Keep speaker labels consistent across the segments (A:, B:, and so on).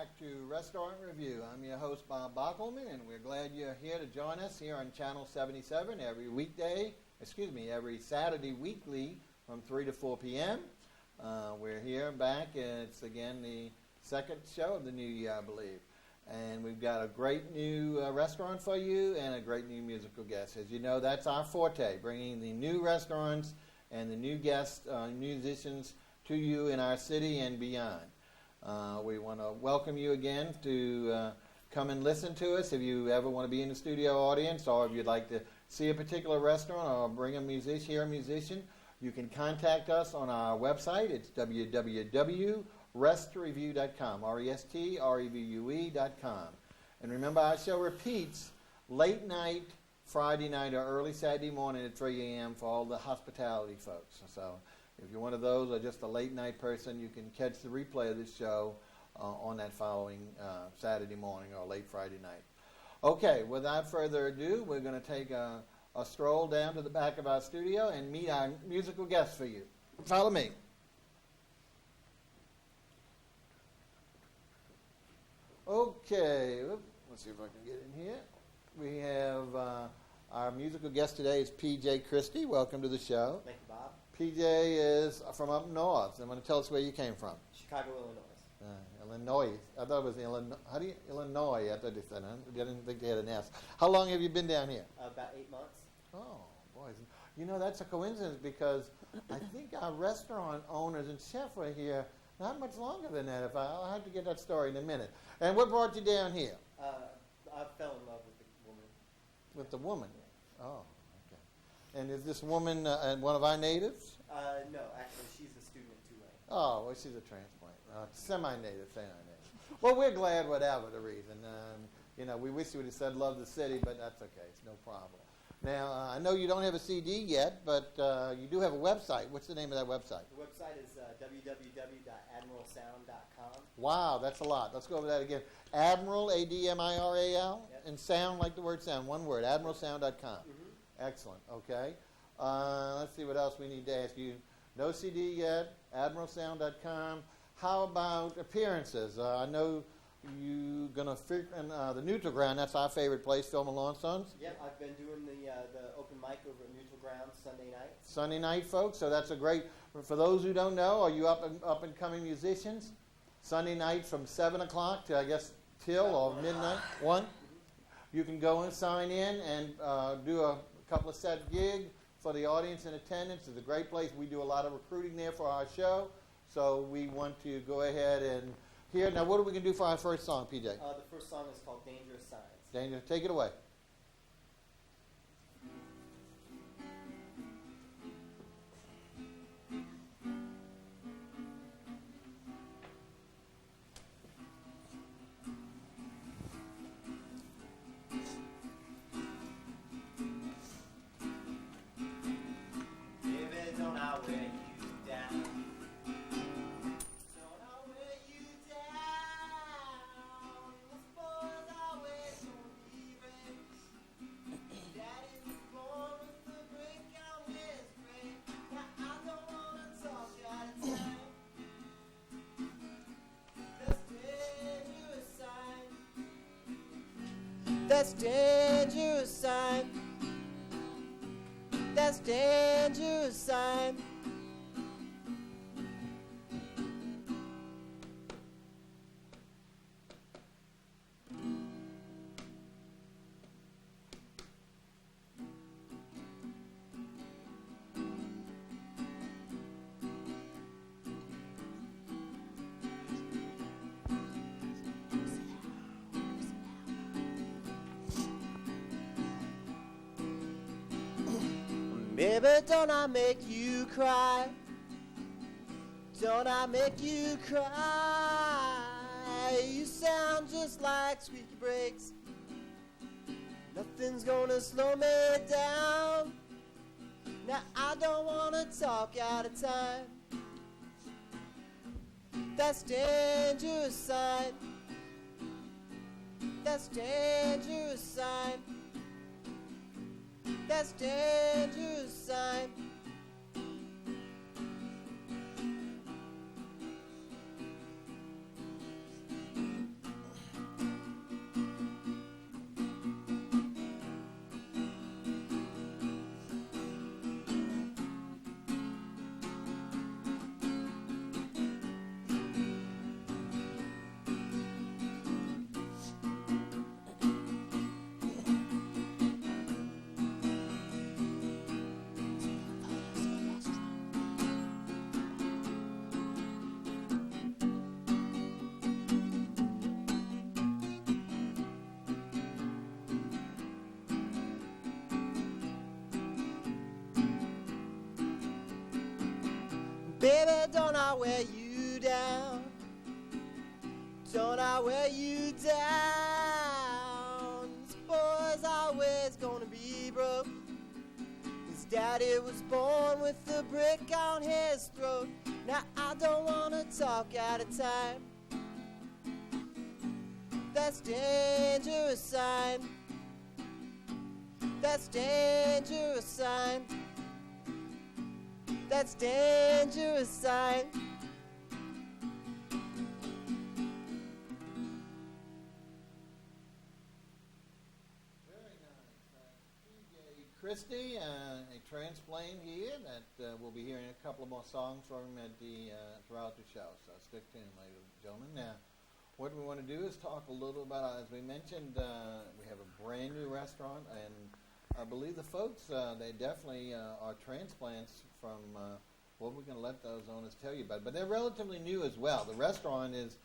A: back to Restaurant Review. I'm your host, Bob Bockelman, and we're glad you're here to join us here on Channel 77 every Saturday weekly from 3 to 4 p.m. We're here back, and it's again the second show of the new year, I believe. And we've got a great new restaurant for you and a great new musical guest. As you know, that's our forte, bringing the new restaurants and the new guests, musicians to you in our city and beyond. We want to welcome you again to come and listen to us if you ever want to be in the studio audience, or if you'd like to see a particular restaurant or bring a musician. You can contact us on our website. It's www.restrevue.com, restrevue.com. And remember, our show repeats late night Friday night or early Saturday morning at 3 a.m. for all the hospitality folks. So if you're one of those or just a late night person, you can catch the replay of this show on that following Saturday morning or late Friday night. Okay, without further ado, we're going to take a stroll down to the back of our studio and meet our musical guest for you. Follow me. Okay, let's see if I can get in here. We have our musical guest today is P.J. CHRISTY. Welcome to the show.
B: Thank you, Bob.
A: P.J. is from up north. I'm going to tell us where you came from.
B: Chicago, Illinois.
A: Illinois. I thought it was Illinois. How do you Illinois? I thought they said. I didn't think they had an S. How long have you been down here?
B: About 8 months.
A: Oh, boy. You know, that's a coincidence because I think our restaurant owners and chef were here not much longer than that. I'll have to get that story in a minute. And what brought you down here?
B: I fell in love with the woman.
A: With the woman? Yeah. Oh, okay. And is this woman one of our natives?
B: No, actually, she's a student at Tulane.
A: Oh, well, she's a transplant. Semi-native, semi-native. Well, we're glad whatever the reason. We wish you would have said love the city, but that's okay. It's no problem. Now, I know you don't have a CD yet, but you do have a website. What's the name of that website?
B: The website is www.admiralsound.com.
A: Wow, that's a lot. Let's go over that again. Admiral, A-D-M-I-R-A-L,
B: Yep.
A: and sound like the word sound, one word, admiralsound.com.
B: Mm-hmm.
A: Excellent, okay. Let's see what else we need to ask you. No CD yet, admiralsound.com. How about appearances? I know you're going to frequent the Neutral Ground. That's our favorite place, Film and Lawn Sons.
B: Yep, I've been doing the open mic over at Neutral Ground Sunday night.
A: Sunday night, folks. So that's a great, for those who don't know, are you up and coming musicians? Sunday night from 7 o'clock to, I guess, till or midnight, 1. You can go and sign in and do a couple of set gig for the audience in attendance. It's a great place. We do a lot of recruiting there for our show. So we want to go ahead and hear. Now, what are we going to do for our first song, PJ?
B: The first song is called Dangerous Signs.
A: Dangerous. Take it away.
B: That's dangerous sign. That's dangerous sign. Baby, don't I make you cry? Don't I make you cry? You sound just like squeaky brakes. Nothing's gonna slow me down. Now I don't wanna talk out of time. That's dangerous sign. That's dangerous sign. That's dangerous sign. Baby, don't I wear you down? Don't I wear you down? This boy's always gonna be broke. His daddy was born with a brick on his throat. Now I don't wanna talk out of time. That's dangerous sign. That's dangerous sign. That's dangerous sign.
A: CHRISTY, a transplant here that we'll be hearing a couple of more songs from him at throughout the show. So stick tuned, ladies and gentlemen. Now, what we want to do is talk a little about, as we mentioned, we have a brand new restaurant, and I believe the folks, they definitely are transplants from what we're going to let those owners tell you about. But they're relatively new as well. The restaurant is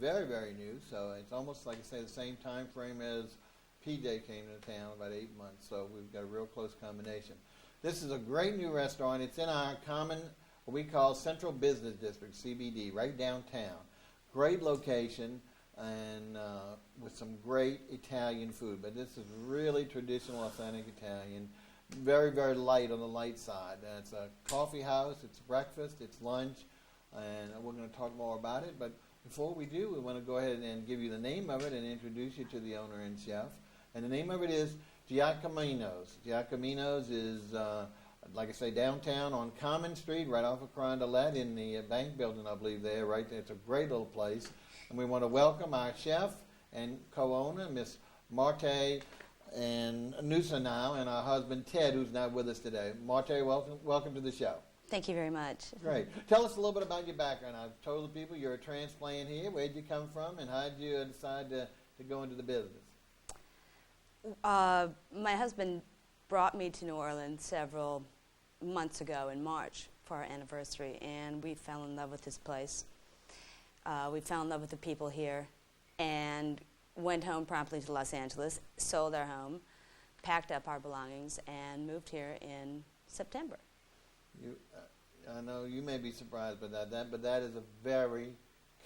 A: very, very new, so it's almost like I say the same time frame as PJ came to town, about 8 months, so we've got a real close combination. This is a great new restaurant. It's in our common, what we call Central Business District, CBD, right downtown. Great location, and with some great Italian food. But this is really traditional, authentic Italian. Very, very light on the light side. It's a coffee house, it's breakfast, it's lunch, and we're going to talk more about it. But before we do, we want to go ahead and give you the name of it and introduce you to the owner and chef. And the name of it is Giacominos. Giacominos is, like I say, downtown on Common Street, right off of Carondelet in the bank building, I believe, there, right there. It's a great little place. And we want to welcome our chef and co-owner, Miss Marce and NANCENAU, and our husband, Ted, who's not with us today. Marce, welcome to the show.
C: Thank you very much.
A: Great. Tell us a little bit about your background. I've told the people you're a transplant here. Where'd you come from, and how did you decide to go into the business?
C: My husband brought me to New Orleans several months ago in March for our anniversary, and we fell in love with this place. We fell in love with the people here, and went home promptly to Los Angeles, sold our home, packed up our belongings, and moved here in September.
A: I know you may be surprised by that, but that is a very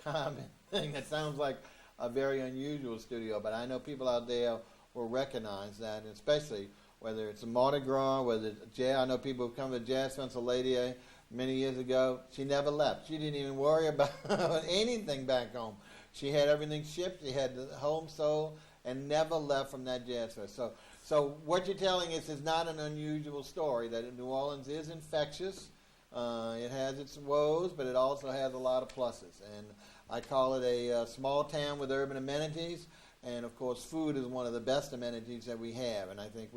A: common thing. It sounds like a very unusual studio, but I know people out there will recognize that, and especially whether it's a Mardi Gras, whether it's jazz. I know people who come to Jazz Festival Lady many years ago. She never left. She didn't even worry about anything back home. She had everything shipped. She had the home sold and never left from that Jazz Fest. So what you're telling us is not an unusual story, that New Orleans is infectious. It has its woes, but it also has a lot of pluses. And I call it a small town with urban amenities. And, of course, food is one of the best amenities that we have. And I think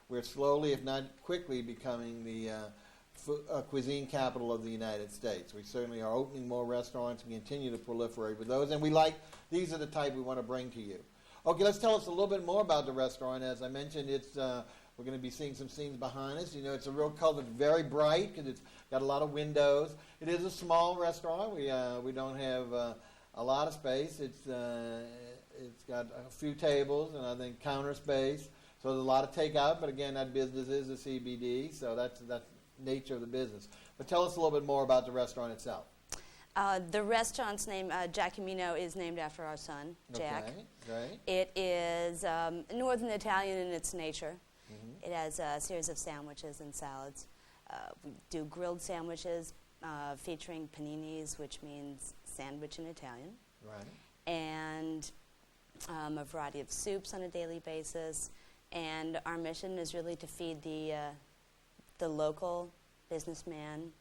A: we're slowly, if not quickly, becoming the cuisine capital of the United States. We certainly are opening more restaurants. We continue to proliferate with those. And these are the type we want to bring to you. Okay, let's tell us a little bit more about the restaurant. As I mentioned, we're going to be seeing some scenes behind us. You know, it's a real color. It's very bright because it's got a lot of windows. It is a small restaurant. We don't have a lot of space. It's got a few tables and I think counter space. So there's a lot of takeout, but again, that business is a CBD, so that's the nature of the business. But tell us a little bit more about the restaurant itself.
C: The restaurant's name, Giacominos, is named after our son, Jack.
A: Okay, great.
C: It is Northern Italian in its nature.
A: Mm-hmm.
C: It has a series of sandwiches and salads. We do grilled sandwiches featuring paninis, which means sandwich in Italian.
A: Right.
C: And a variety of soups on a daily basis, and our mission is really to feed the local businessman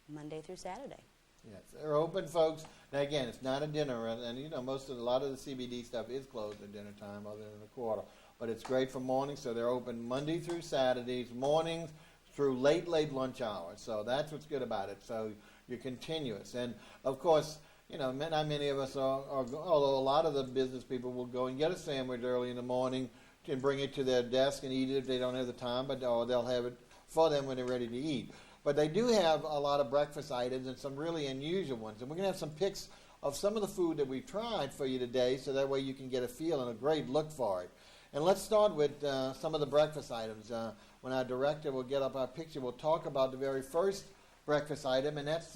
C: Monday through Saturday.
A: Yes, they're open, folks. Now again, it's not a dinner, and you know a lot of the CBD stuff is closed at dinner time, other than a quarter. But it's great for mornings, so they're open Monday through Saturdays, mornings through late lunch hours. So that's what's good about it. So you're continuous, and of course, you know, not many of us are, although a lot of the business people will go and get a sandwich early in the morning and bring it to their desk and eat it if they don't have the time, or they'll have it for them when they're ready to eat. But they do have a lot of breakfast items and some really unusual ones. And we're going to have some pics of some of the food that we've tried for you today, so that way you can get a feel and a great look for it. And let's start with some of the breakfast items. When our director will get up our picture, we'll talk about the very first breakfast item, and that's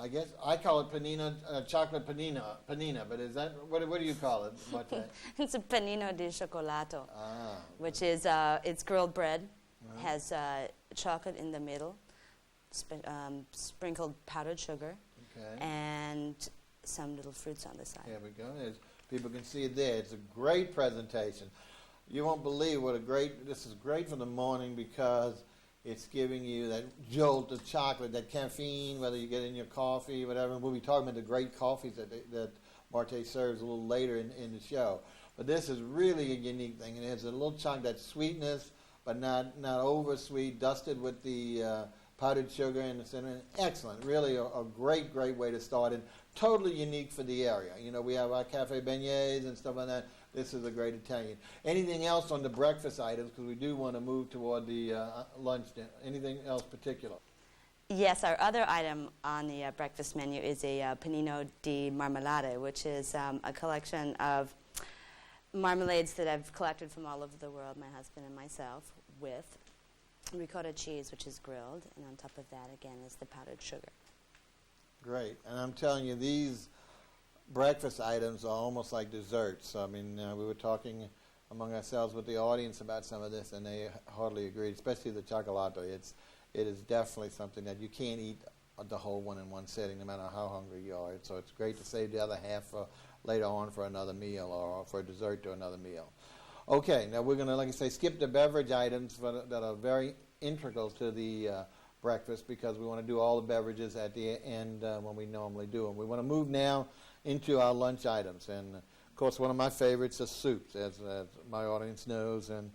A: I guess I call it panina, chocolate panina. But is that what do you call it?
C: It's a panino di cioccolato,
A: Ah,
C: which is it's grilled bread, has chocolate in the middle, sprinkled powdered sugar,
A: okay.
C: and some little fruits on the side.
A: There we go. People can see it there. It's a great presentation. You won't believe this is great for the morning because it's giving you that jolt of chocolate, that caffeine, whether you get in your coffee, whatever. We'll be talking about the great coffees that MARCE serves a little later in the show. But this is really a unique thing. It has a little chocolate, that sweetness, but not over sweet, dusted with the powdered sugar in the cinnamon. Excellent. Really a great way to start, and totally unique for the area. You know, we have our cafe beignets and stuff like that. This is a great Italian. Anything else on the breakfast items, because we do want to move toward the lunch dinner. Anything else particular?
C: Yes, our other item on the breakfast menu is a panino di marmellata, which is a collection of marmalades that I've collected from all over the world, my husband and myself, with ricotta cheese, which is grilled, and on top of that, again, is the powdered sugar.
A: Great. And I'm telling you, these breakfast items are almost like desserts. I mean, we were talking among ourselves with the audience about some of this, and they hardly agreed, especially the cioccolato. It is definitely something that you can't eat the whole one in one sitting, no matter how hungry you are. So it's great to save the other half for later on for another meal or for dessert to another meal. Okay, now we're going to, like I say, skip the beverage items that are very integral to the breakfast, because we want to do all the beverages at the end when we normally do them. We want to move now into our lunch items. And, of course, one of my favorites is soups, as my audience knows. And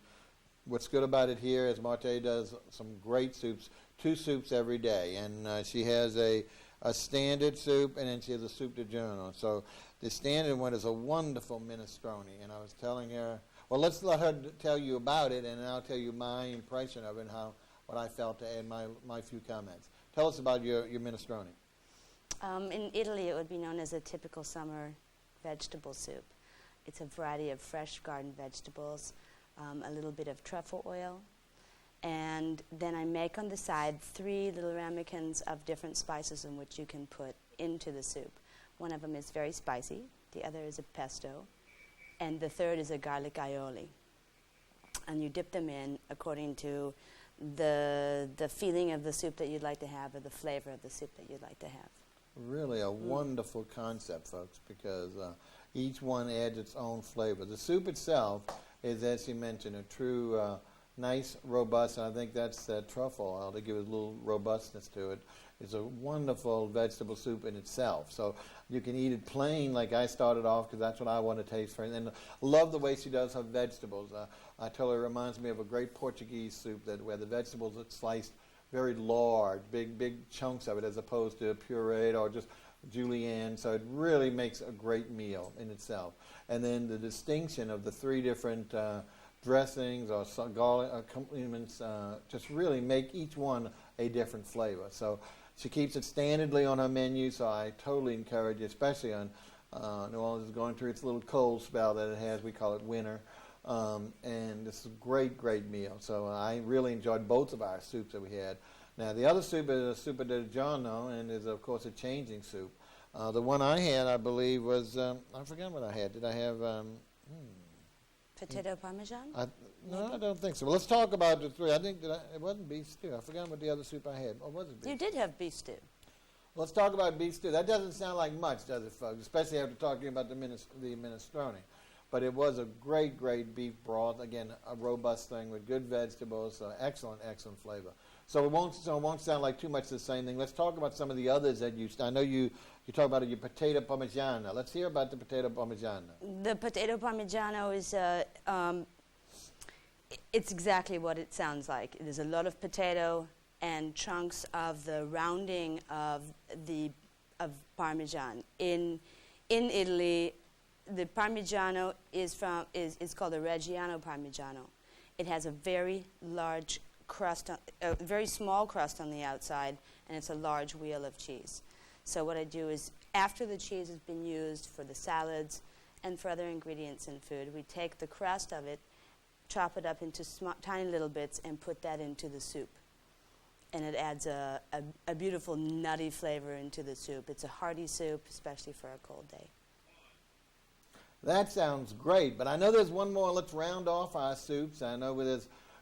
A: what's good about it here is MARCE does some great soups, 2 soups every day. And she has a standard soup, and then she has a soup di giorno. So the standard one is a wonderful minestrone. And I was telling her, well, let's let her tell you about it, and I'll tell you my impression of it and what I felt to add my few comments. Tell us about your minestrone.
C: In Italy, it would be known as a typical summer vegetable soup. It's a variety of fresh garden vegetables, a little bit of truffle oil, and then I make on the side 3 little ramekins of different spices in which you can put into the soup. One of them is very spicy, the other is a pesto, and the third is a garlic aioli. And you dip them in according to the feeling of the soup that you'd like to have, or the flavor of the soup that you'd like to have.
A: Really a wonderful concept, folks, because each one adds its own flavor. The soup itself is, as you mentioned, a true nice, robust, and I think that's truffle oil to give it a little robustness to it. It's a wonderful vegetable soup in itself. So you can eat it plain, like I started off, because that's what I want to taste for. And I love the way she does her vegetables. I tell her it reminds me of a great Portuguese soup where the vegetables are sliced very large, big chunks of it, as opposed to pureed or just julienne. So it really makes a great meal in itself. And then the distinction of the 3 different dressings or garlic accompaniments just really make each one a different flavor. So she keeps it standardly on her menu, so I totally encourage you, especially on New Orleans is going through its little cold spell that it has. We call it winter. And this is a great meal. So I really enjoyed both of our soups that we had. Now, the other soup is a soup di giorno, and is, of course, a changing soup. The one I had, I believe, was, I forgot what I had. Did I have...
C: Potato parmesan?
A: No, I don't think so. Well, let's talk about the 3. I think it wasn't beef stew. I forgot what the other soup I had. Or was it beef?
C: You did have beef stew.
A: Let's talk about beef stew. That doesn't sound like much, does it, folks? Especially after talking about the minestrone. But it was a great beef broth. Again, a robust thing with good vegetables. Excellent flavor. So it won't sound like too much the same thing. Let's talk about some of the others that I know you talk about your potato parmigiana. Let's hear about the potato parmigiana.
C: The potato parmigiano is it's exactly what it sounds like. There's a lot of potato and chunks of the rounding of Parmesan. In Italy, the Parmigiano is called a Reggiano Parmigiano. It has a very large crust, a very small crust on the outside, and it's a large wheel of cheese. So what I do is, after the cheese has been used for the salads and for other ingredients in food, we take the crust of it, chop it up into tiny little bits, and put that into the soup. and it adds a beautiful nutty flavor into the soup. It's a hearty soup, especially for a cold day.
A: That sounds great, but I know there's one more. Let's round off our soups. I know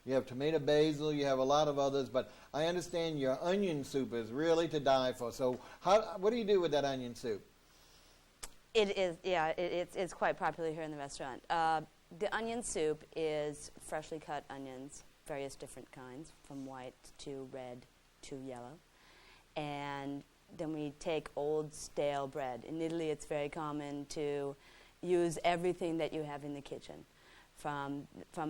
A: you have tomato basil, you have a lot of others, but I understand your onion soup is really to die for. So what do you do with that onion soup?
C: It is, yeah, it's quite popular here in the restaurant. The onion soup is freshly cut onions, various different kinds, from white to red to yellow. And then we take old stale bread. In Italy, it's very common to use everything that you have in the kitchen, from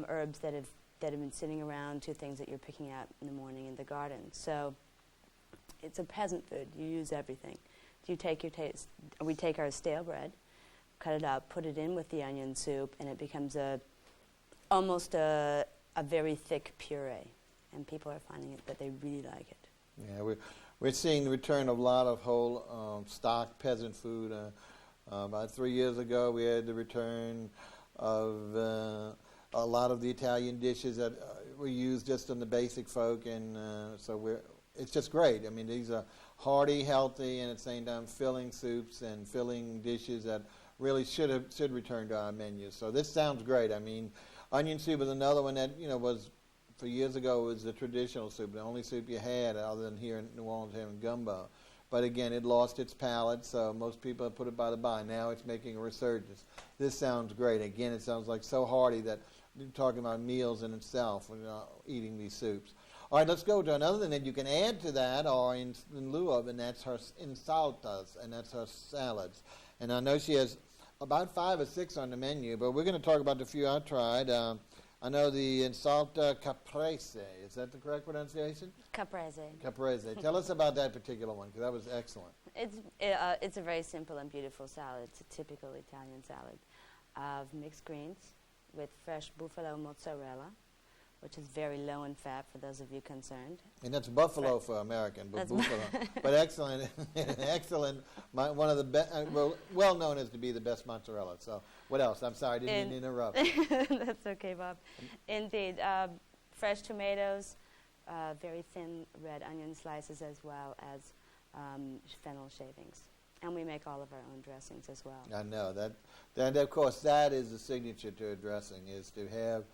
C: herbs that have been sitting around to things that you're picking out in the morning in the garden. So it's a peasant food. You use everything. We take our stale bread, cut it up, put it in with the onion soup, and it becomes almost a very thick puree. And people are finding that they really like it.
A: Yeah, we're seeing the return of a lot of whole stock peasant food. About 3 years ago, we had the return of a lot of the Italian dishes that were used just on the basic folk, and it's just great. I mean, these are hearty, healthy, and at the same time filling soups and filling dishes that really should return to our menu. So this sounds great. I mean, onion soup is another one that was for years ago was the traditional soup, the only soup you had other than here in New Orleans having gumbo. But again, it lost its palate, so most people have put it by the by. Now it's making a resurgence. This sounds great. Again, it sounds like so hearty that you're talking about meals in itself when you're eating these soups. All right, let's go to another thing that you can add to that or in lieu of, and that's her insaltas, and that's her salads. And I know she has about 5 or 6 on the menu, but we're going to talk about the few I tried. I know the insalata caprese. Is that the correct pronunciation?
C: Caprese.
A: Caprese. Tell us about that particular one, because that was excellent.
C: It's a very simple and beautiful salad. It's a typical Italian salad of mixed greens with fresh buffalo mozzarella, which is very low in fat for those of you concerned.
A: And that's buffalo for American, but buffalo. But excellent, excellent. One of the well known as to be the best mozzarella. So what else? I'm sorry, I didn't mean to interrupt.
C: That's okay, Bob. Indeed, fresh tomatoes, very thin red onion slices, as well as fennel shavings. And we make all of our own dressings as well.
A: I know that of course that is the signature to a dressing, is to have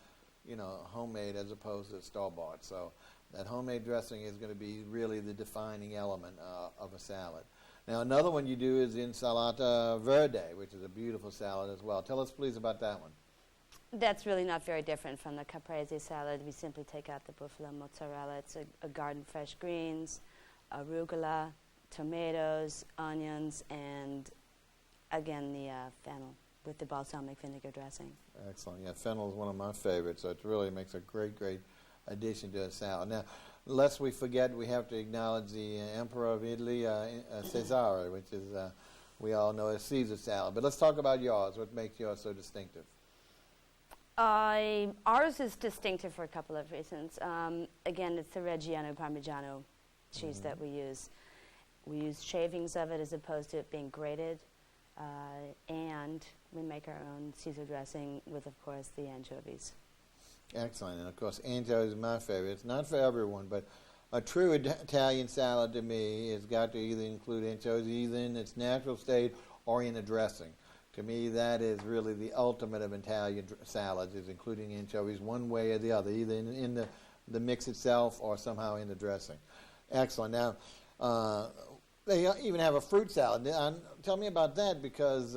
A: homemade as opposed to store-bought. So that homemade dressing is going to be really the defining element of a salad. Now another one you do is insalata verde, which is a beautiful salad as well. Tell us please about that one.
C: That's really not very different from the caprese salad. We simply take out the buffalo mozzarella. It's a garden fresh greens, arugula, tomatoes, onions, and again the fennel with the balsamic vinegar dressing. Excellent.
A: Yeah, fennel is one of my favorites, so it really makes a great, great addition to a salad. Now, lest we forget, we have to acknowledge the Emperor of Italy, Caesare, which is, we all know as Caesar salad. But let's talk about yours. What makes yours so distinctive?
C: Ours is distinctive for a couple of reasons. Again, it's the Reggiano Parmigiano cheese that we use. We use shavings of it as opposed to it being grated. And we make our own Caesar dressing with, of course, the anchovies. Excellent.
A: And, of course, anchovies are my favorite. It's not for everyone, but a true Italian salad to me has got to either include anchovies either in its natural state or in a dressing. To me, that is really the ultimate of Italian salads, is including anchovies one way or the other, either in the mix itself or somehow in the dressing. Excellent. Now, they even have a fruit salad. Tell me about that, because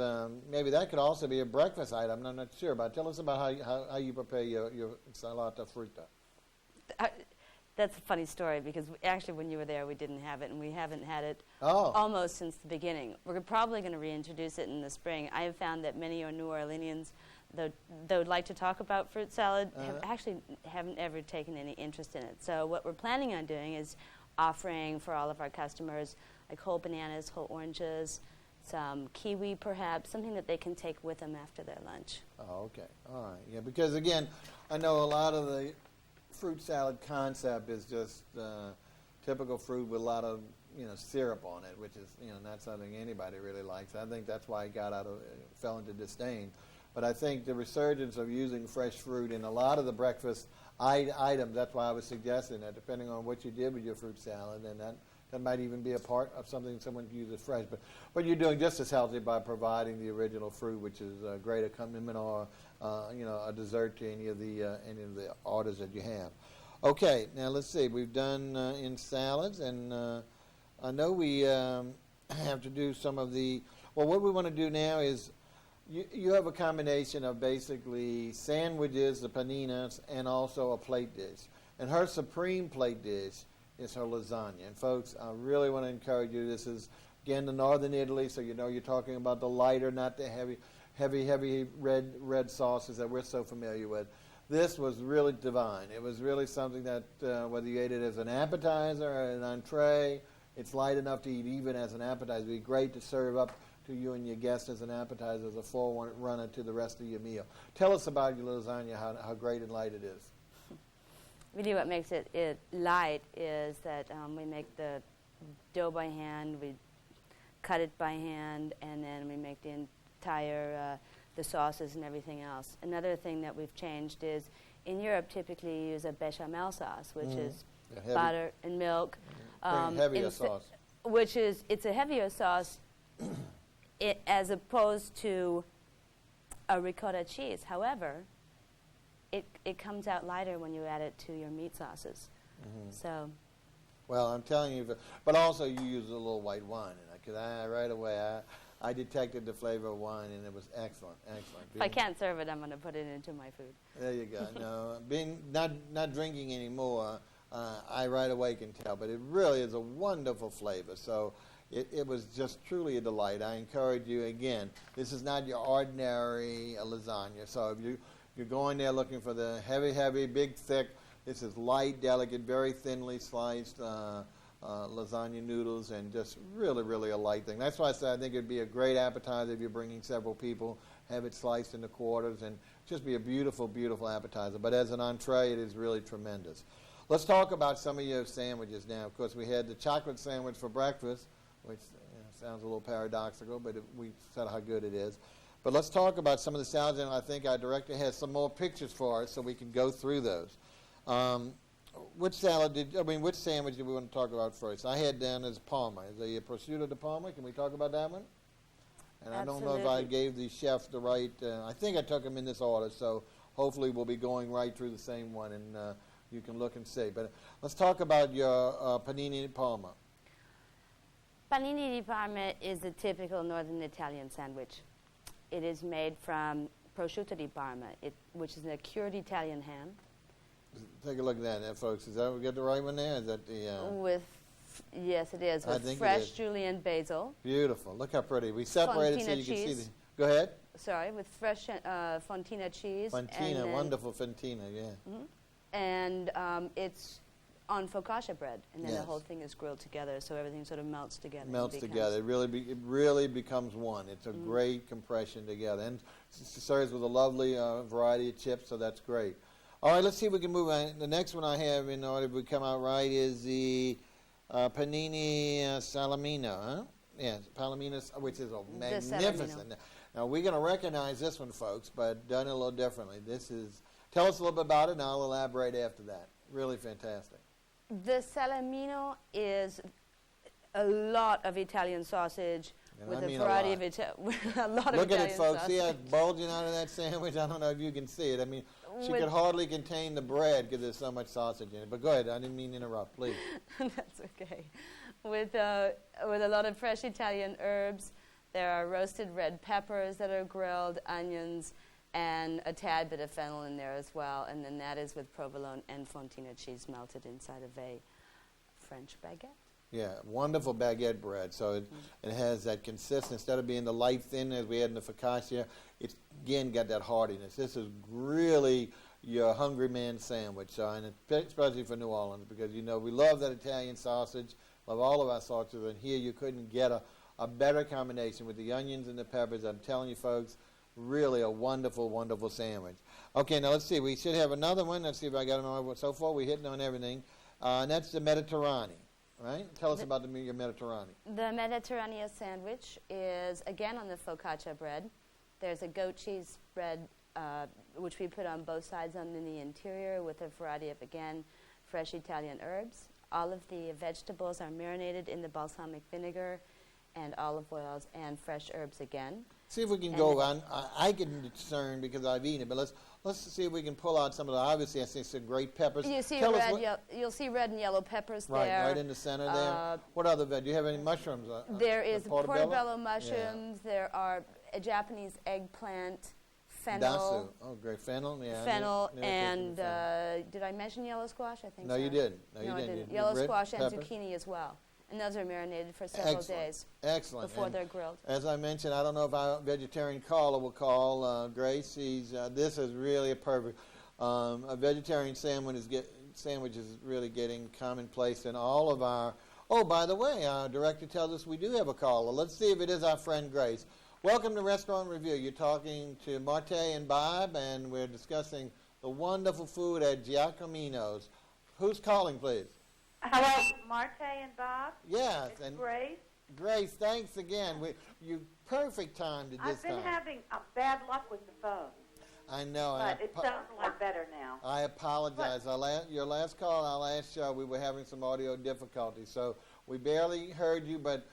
A: maybe that could also be a breakfast item. I'm not sure, but tell us about how you prepare your salata frutta.
C: That's a funny story, because actually when you were there we didn't have it, and we haven't had it almost since the beginning. We're probably going to reintroduce it in the spring. I have found that many New Orleanians, though would like to talk about fruit salad, haven't ever taken any interest in it. So what we're planning on doing is offering for all of our customers like whole bananas, whole oranges, some kiwi perhaps, something that they can take with them after their lunch.
A: Oh, okay. All right. Yeah, because again, I know a lot of the fruit salad concept is just typical fruit with a lot of syrup on it, which is not something anybody really likes. I think that's why it fell into disdain. But I think the resurgence of using fresh fruit in a lot of the breakfast items, that's why I was suggesting that, depending on what you did with your fruit salad, and that might even be a part of something someone can use as fresh. But you're doing just as healthy by providing the original fruit, which is a great accompaniment or a dessert to any of the orders that you have. Okay, now let's see. We've done in salads, and I know we have to do some of the. Well, what we want to do now is you have a combination of basically sandwiches, the paninas, and also a plate dish. And her supreme plate dish is her lasagna. And folks, I really want to encourage you. This is, again, the northern Italy, so you know you're talking about the lighter, not the heavy red sauces that we're so familiar with. This was really divine. It was really something that whether you ate it as an appetizer or an entree, it's light enough to eat even as an appetizer. It would be great to serve up to you and your guests as an appetizer, as a forerunner to the rest of your meal. Tell us about your lasagna, how great and light it is.
C: Really what makes it light is that we make the dough by hand, we cut it by hand, and then we make the entire, the sauces and everything else. Another thing that we've changed is, in Europe typically you use a bechamel sauce, which is butter and milk.
A: Heavier sauce.
C: It's a heavier sauce as opposed to a ricotta cheese. However, it comes out lighter when you add it to your meat sauces. So.
A: Well, I'm telling you, but also you use a little white wine in it, because right away I detected the flavor of wine, and it was excellent, excellent.
C: If I can't serve it, I'm going to put it into my food.
A: There you go. No, being not drinking anymore, I right away can tell, but it really is a wonderful flavor. So it was just truly a delight. I encourage you, again, this is not your ordinary lasagna. So if you're going there looking for the heavy, big, thick, this is light, delicate, very thinly sliced lasagna noodles, and just really a light thing. That's why I said I think it would be a great appetizer if you're bringing several people. Have it sliced into quarters and just be a beautiful appetizer. But as an entree, it is really tremendous. Let's talk about some of your sandwiches now. Of course, we had the chocolate sandwich for breakfast, which sounds a little paradoxical, but we said how good it is. But let's talk about some of the salads, and I think our director has some more pictures for us so we can go through those. Which sandwich did we want to talk about first? I had down as Parma. Is the prosciutto di Parma? Can we talk about that one? And
C: Absolutely.
A: I don't know if I gave the chef the right, I think I took them in this order, so hopefully we'll be going right through the same one, and you can look and see. But let's talk about your panini di Parma.
C: Panini di Parma is a typical northern Italian sandwich. It is made from prosciutto di Parma, which is a cured Italian ham.
A: Take a look at that, folks. Is that we get the right one there? Is that the?
C: Yes, it is. With fresh julienne basil.
A: Beautiful. Look how pretty. We separated so you can see the. Go ahead.
C: Sorry, with fresh fontina cheese.
A: Fontina, wonderful fontina, yeah.
C: Mm-hmm. And it's on focaccia bread, and then the whole thing is grilled together, so everything sort of melts together.
A: Melts together. It really becomes one. It's a great compression together, and it serves with a lovely variety of chips, so that's great. All right, let's see if we can move on. The next one I have in order to come out right is the panini salamino, huh? Yes, palomino, which is a magnificent. Now, we're going to recognize this one, folks, but done a little differently. Tell us a little bit about it, and I'll elaborate after that. Really fantastic.
C: The salamino is a lot of Italian sausage with a variety of a lot of
A: Look
C: Italian
A: at it, folks.
C: sausage.
A: See how it's bulging out of that sandwich? I don't know if you can see it. I mean, she could hardly contain the bread because there's so much sausage in it. But go ahead. I didn't mean to interrupt. Please.
C: That's okay. With a lot of fresh Italian herbs, there are roasted red peppers that are grilled, onions, and a tad bit of fennel in there as well. And then that is with provolone and fontina cheese melted inside of a French baguette.
A: Yeah, wonderful baguette bread. So it has that consistency. Instead of being the light thin as we had in the focaccia, it's again got that heartiness. This is really your hungry man sandwich. So, and especially for New Orleans, because we love that Italian sausage, love all of our sausages, and here you couldn't get a better combination with the onions and the peppers. I'm telling you, folks, really a wonderful sandwich. Okay, now let's see. We should have another one. Let's see if I got it on. So far, we're hitting on everything. And that's the Mediterranean. Right? Tell us about your Mediterranean.
C: The Mediterranean sandwich is, again, on the focaccia bread. There's a goat cheese spread, which we put on both sides on in the interior with a variety of, again, fresh Italian herbs. All of the vegetables are marinated in the balsamic vinegar and olive oils and fresh herbs again.
A: See if we can go on. I can discern because I've eaten it, but let's see if we can pull out some of the. Obviously, I see some great peppers.
C: You see you'll see red and yellow peppers there.
A: Right in the center there. What other veg? Do you have any mushrooms?
C: There is portobello mushrooms. Yeah. There are a Japanese eggplant, fennel.
A: Dasu. Oh, great. Fennel, yeah.
C: Fennel, and did I mention yellow squash? I think
A: no,
C: so.
A: you didn't. No, you
C: didn't. Yellow squash and zucchini as well. And those are marinated for several days.
A: Excellent.
C: Before they're grilled.
A: As I mentioned, I don't know if our vegetarian caller will call. Grace, this is really a perfect. A vegetarian sandwich is really getting commonplace in all of our. Oh, by the way, our director tells us we do have a caller. Let's see if it is our friend Grace. Welcome to Restaurant Review. You're talking to Marte and Bob, and we're discussing the wonderful food at Giacominos. Who's calling, please?
D: Hello, Marte and Bob.
A: Yes,
D: it's
A: and
D: Grace.
A: Grace, thanks again. You perfect time to this time.
D: I've been having bad luck with the phone.
A: I know.
D: But it sounds a lot better now.
A: I apologize. Your last call, our last show, we were having some audio difficulties, so we barely heard you. But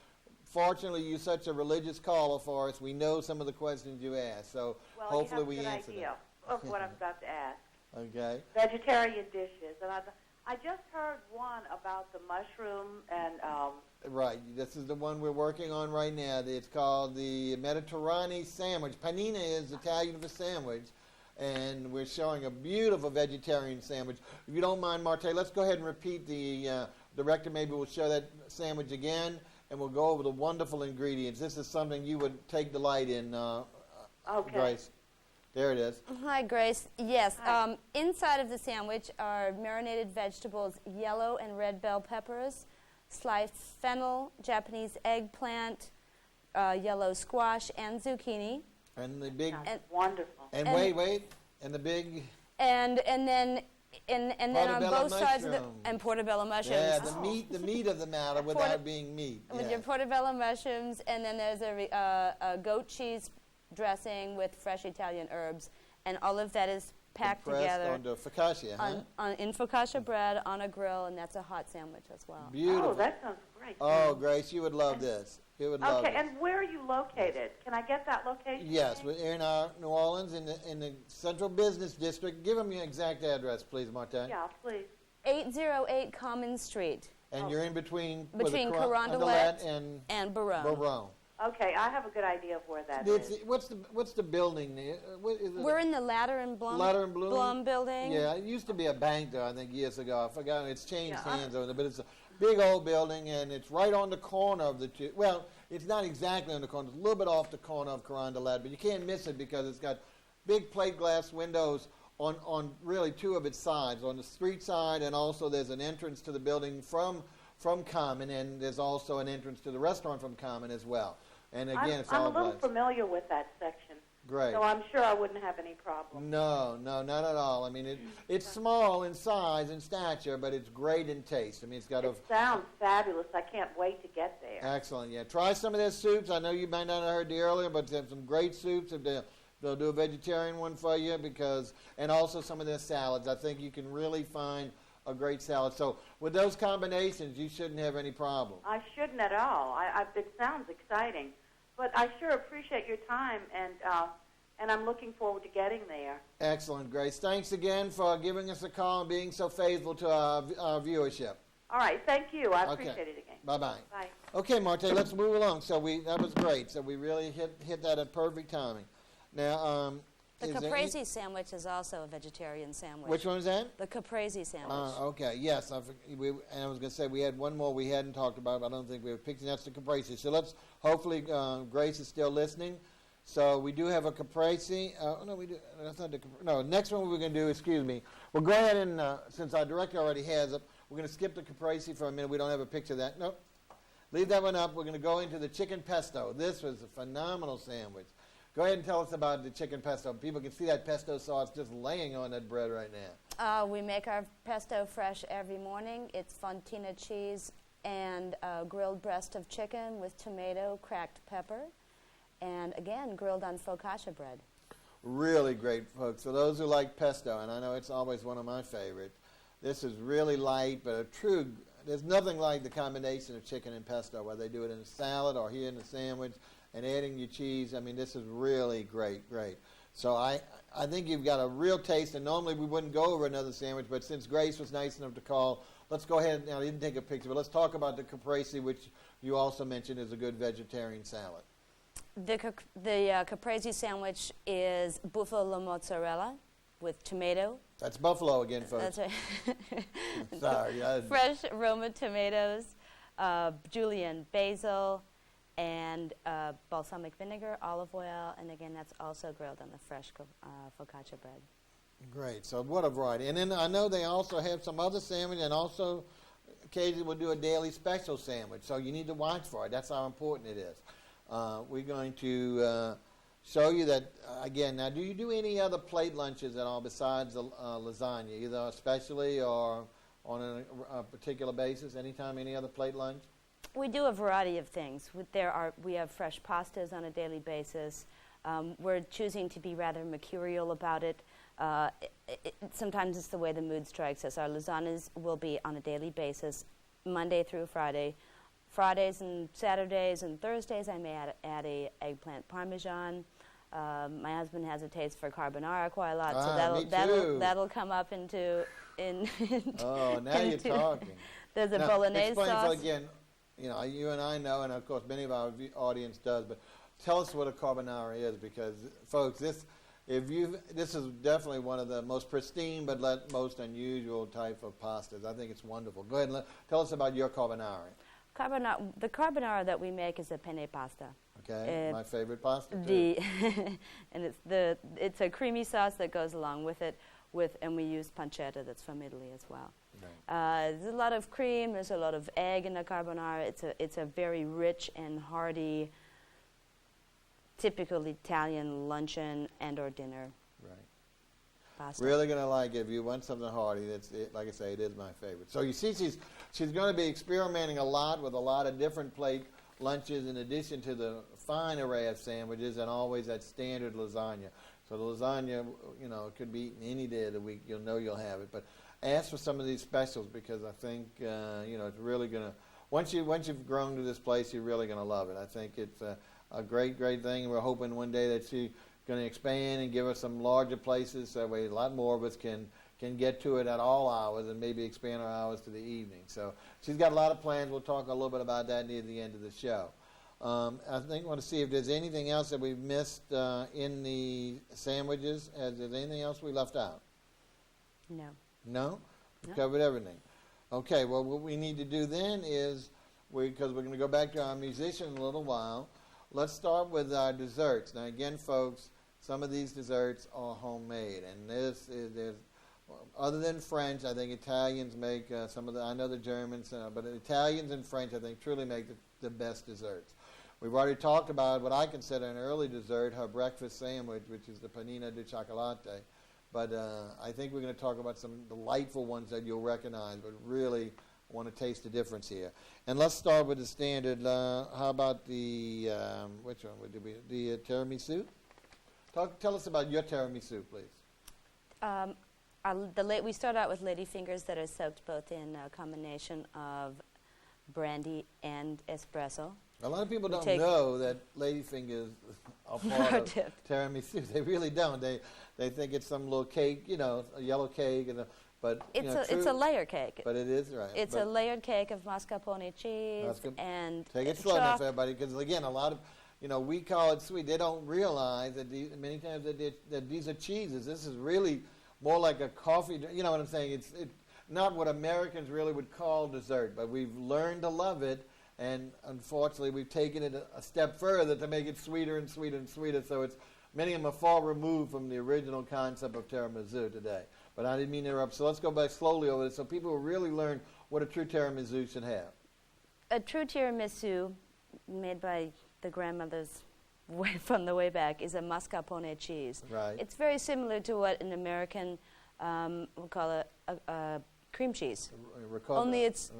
A: fortunately, you're such a religious caller for us. We know some of the questions you asked, so hopefully we answer them.
D: You have a good idea of what I'm about to ask.
A: Okay.
D: Vegetarian dishes, and I just heard one about the mushroom and.
A: Right. This is the one we're working on right now. It's called the Mediterranean sandwich. Panina is Italian for sandwich, and we're showing a beautiful vegetarian sandwich. If you don't mind, Marte, let's go ahead and repeat the director. Maybe we'll show that sandwich again, and we'll go over the wonderful ingredients. This is something you would take delight in,
D: Okay.
A: Grace. There it is.
C: Hi, Grace. Yes.
D: Hi.
C: Inside of the sandwich are marinated vegetables, yellow and red bell peppers, sliced fennel, Japanese eggplant, yellow squash, and zucchini.
A: And the big.
D: That's wonderful.
A: And wait. And the big.
C: And then on both sides of the portobello mushrooms.
A: Yeah, the meat of the matter without being meat.
C: With your portobello mushrooms, and then there's a goat cheese dressing with fresh Italian herbs, and all of that is packed together
A: onto focaccia,
C: in focaccia bread on a grill, and that's a hot sandwich as well.
A: Beautiful.
D: Oh, that sounds great.
A: Oh, Grace, you would love this. You would love
D: Okay,
A: this.
D: and where are you located? Can I get that location?
A: Yes, we're in New Orleans in the Central Business District. Give them your exact address, please, Martin.
D: Yeah, please.
C: 808 Common Street.
A: And you're in between
C: Carondelet
A: and
C: Barone.
A: Barone.
D: Okay, I have a good idea of where that is.
A: What's the building there?
C: We're in the Ladder and Blum building.
A: Yeah, it used to be a bank there, I think, years ago. I forgot. It's changed hands over there, but it's a big old building, and it's right on the corner of the two. Well, it's not exactly on the corner. It's a little bit off the corner of Carondelet, but you can't miss it because it's got big plate glass windows on really two of its sides, on the street side, and also there's an entrance to the building from Common, and there's also an entrance to the restaurant from Common as well. And again, it's all
D: I'm a little
A: glass.
D: familiar with that section.
A: Great.
D: So I'm sure I wouldn't have any problem.
A: No, not at all. I mean, it's small in size and stature, but it's great in taste. I mean, it's got
D: It sounds fabulous. I can't wait to get there.
A: Excellent, yeah. Try some of their soups. I know you might not have heard the earlier, but they have some great soups. If they'll do a vegetarian one for you, and also some of their salads. I think you can really find a great salad. So with those combinations, you shouldn't have any problem.
D: I shouldn't at all. It sounds exciting. But I sure appreciate your time, and I'm looking forward to getting there.
A: Excellent, Grace. Thanks again for giving us a call and being so faithful to our viewership.
D: All right, thank you. I appreciate it again.
A: Bye-bye.
D: Bye.
A: Okay, Marte, let's move along. So that was great. So we really hit that at perfect timing. Now,
C: the caprese sandwich is also a vegetarian sandwich.
A: Which one is that?
C: The caprese sandwich.
A: Okay, yes. And I was going to say we had one more we hadn't talked about, but I don't think we were picking. That's the caprese. So hopefully Grace is still listening. So we do have a caprese. No, we do. That's not the caprese. No, next one we're going to do, excuse me. We'll go ahead and, since our director already has it, we're going to skip the caprese for a minute. We don't have a picture of that. Nope. Leave that one up. We're going to go into the chicken pesto. This was a phenomenal sandwich. Go ahead and tell us about the chicken pesto. People can see that pesto sauce just laying on that bread right now.
C: We make our pesto fresh every morning. It's fontina cheese and a grilled breast of chicken with tomato, cracked pepper. and again, grilled on focaccia bread.
A: Really great, folks. So those who like pesto, and I know it's always one of my favorites, this is really light, but there's nothing like the combination of chicken and pesto, whether they do it in a salad or here in a sandwich, and adding your cheese. I mean, this is really great. So I think you've got a real taste, and normally we wouldn't go over another sandwich, but since Grace was nice enough to call, let's go ahead. Now, I didn't take a picture, but let's talk about the caprese, which you also mentioned is a good vegetarian salad.
C: The caprese sandwich is buffalo mozzarella with tomato.
A: That's buffalo again, folks.
C: That's right.
A: Sorry.
C: Fresh Roma tomatoes, julienne basil, and balsamic vinegar, olive oil, and again, that's also grilled on the fresh focaccia bread.
A: Great. So what a variety. And then I know they also have some other sandwich, and also occasionally we'll do a daily special sandwich. So you need to watch for it. That's how important it is. We're going to show you that, again, now do you do any other plate lunches at all besides the lasagna, either especially or on a particular basis? Anytime, any other plate lunch?
C: We do a variety of things. We have fresh pastas on a daily basis. We're choosing to be rather mercurial about it. Sometimes it's the way the mood strikes us. Our lasagnas will be on a daily basis, Monday through Friday. Fridays and Saturdays and Thursdays, I may add a eggplant parmesan. My husband has a taste for carbonara quite a lot, so that'll come up into.
A: Oh, now you're talking.
C: There's a bolognese sauce.
A: So again, you and I know, and of course many of our audience does, but tell us what a carbonara is, because folks, this is definitely one of the most pristine but most unusual type of pastas. I think it's wonderful. Go ahead and tell us about your carbonara.
C: The carbonara that we make is a penne pasta.
A: Okay, my favorite pasta too.
C: And it's a creamy sauce that goes along with it, and we use pancetta that's from Italy as well. Right. There's a lot of cream. There's a lot of egg in the carbonara. It's a very rich and hearty, typical Italian luncheon and or dinner. Right. Pasta.
A: Really going to like it. If you want something hearty, like I say, it is my favorite. So you see, she's going to be experimenting a lot with a lot of different plate lunches in addition to the fine array of sandwiches and always that standard lasagna. So the lasagna, it could be eaten any day of the week. You'll have it. But ask for some of these specials, because I think, it's really going to, once you've grown to this place, you're really going to love it. I think it's a great thing. And we're hoping one day that she's going to expand and give us some larger places, so that way a lot more of us can get to it at all hours and maybe expand our hours to the evening. So she's got a lot of plans. We'll talk a little bit about that near the end of the show. I want to see if there's anything else that we've missed in the sandwiches. Is there anything else we left out?
C: No.
A: No? We covered everything. Okay, well, what we need to do then is, because we're going to go back to our musician in a little while, let's start with our desserts. Now, again, folks, some of these desserts are homemade, and there's other than French, I think Italians make some of the, I know the Germans, but Italians and French, I think, truly make the best desserts. We've already talked about what I consider an early dessert, her breakfast sandwich, which is the panina di cioccolata. But I think we're going to talk about some delightful ones that you'll recognize, but really want to taste the difference here. And let's start with the standard. How about the, which one would it be? The tiramisu? Tell us about your tiramisu, please.
C: We start out with ladyfingers that are soaked both in a combination of brandy and espresso.
A: A lot of people don't know that ladyfingers are part of tiramisu. They really don't. They think it's some little cake, a yellow cake, but
C: it's a layer cake.
A: But it is right.
C: It's a layered cake of mascarpone cheese and
A: take it slow enough, everybody, because again, a lot of we call it sweet. They don't realize that many times that these are cheeses. This is really more like a coffee. You know what I'm saying? It's not what Americans really would call dessert, but we've learned to love it. And unfortunately, we've taken it a step further to make it sweeter and sweeter and sweeter. So many of them are far removed from the original concept of tiramisu today. But I didn't mean to interrupt. So let's go back slowly over this so people will really learn what a true tiramisu should have.
C: A true tiramisu, made by the grandmothers from the way back, is a mascarpone cheese.
A: Right.
C: It's very similar to what an American would call a cream cheese.
A: Ricotta.
C: Only it's...